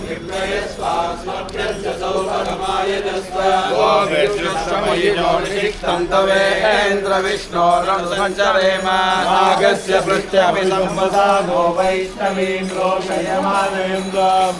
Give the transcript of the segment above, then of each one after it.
गोविष्णुष्वमयिनोर्निषिक्तन्तवेन्द्र विष्णोरनुसञ्चरेम नागस्य पृष्ठ्यपि सम्पदा गो वैष्णवीं रोषयमानेन्द्रम्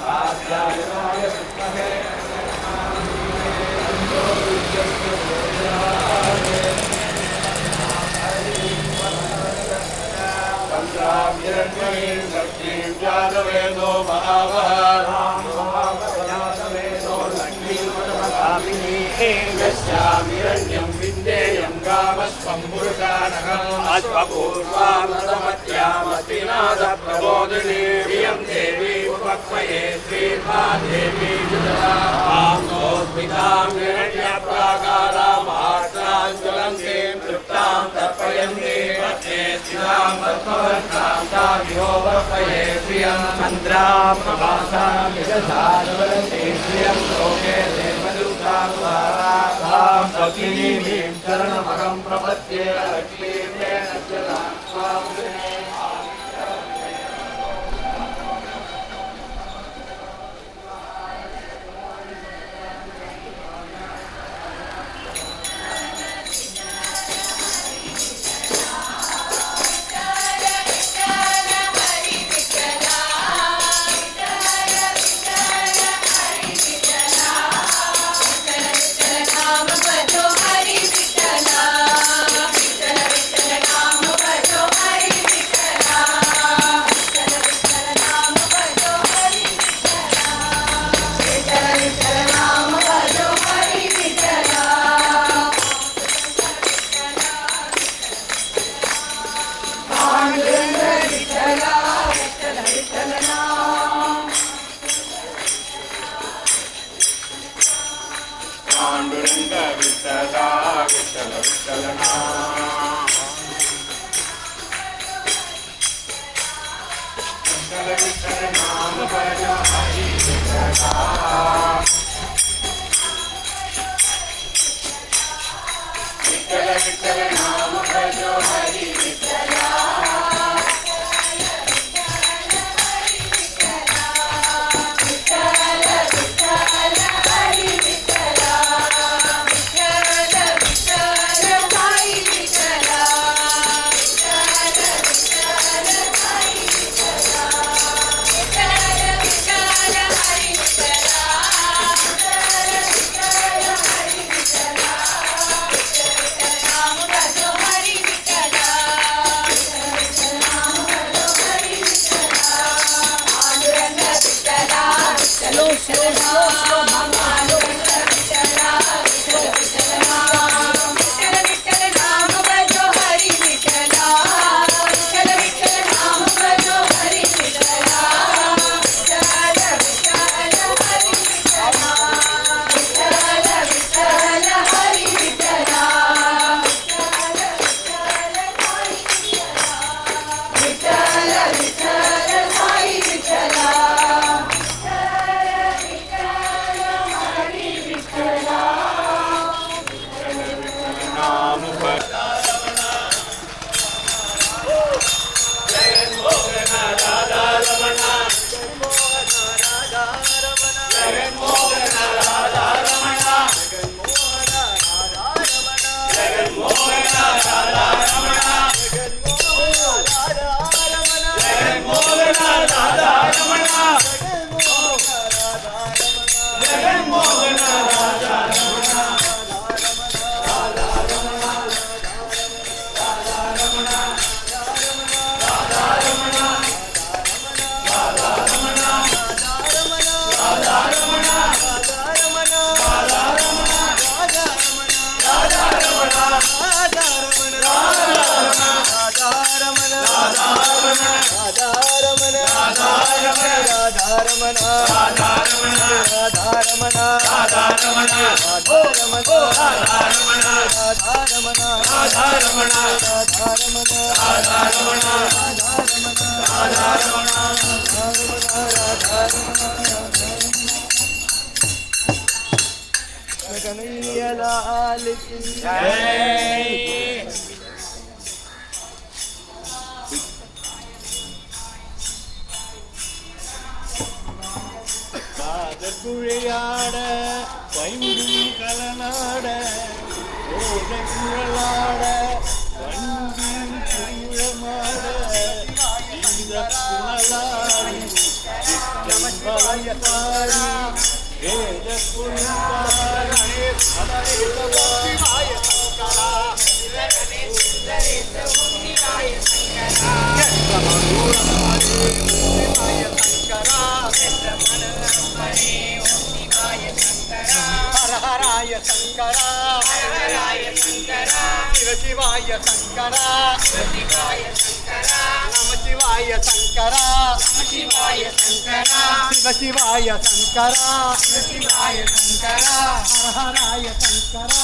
वेदो महावहामिरण्यं विद्येयं गामस्वं पुरुषानघपूर्वामृतमत्यामतिनादप्रबोधिनी प्रियं देवी उपक्वये श्रीधा देवी जुदरां हिरण्यप्राकारामात्राञ्जलन्तीं तृप्तां तर्पयन्ति स्थितां पद्मवर्णां ताभियोपक्वये प्रियं चन्द्रां प्रभासां विदधारवरते प्रियं लोके देवदूतां तां भगिनीं चरणमहं प्रपद्ये लक्ष्मीं तेन स्वां குழையாட பைம்பும் கலனாட ஓட குழலாட வண்டியும் குழமாட இந்த குழலாடி பாடி வேத புண்பாடி சிவாய சங்கரா ஹரஹராய சங்கரா சிவ சிவாய சங்கரா நம சிவாய சங்கரா சிவ சிவாய சங்கரா ஹரஹராய சங்கரா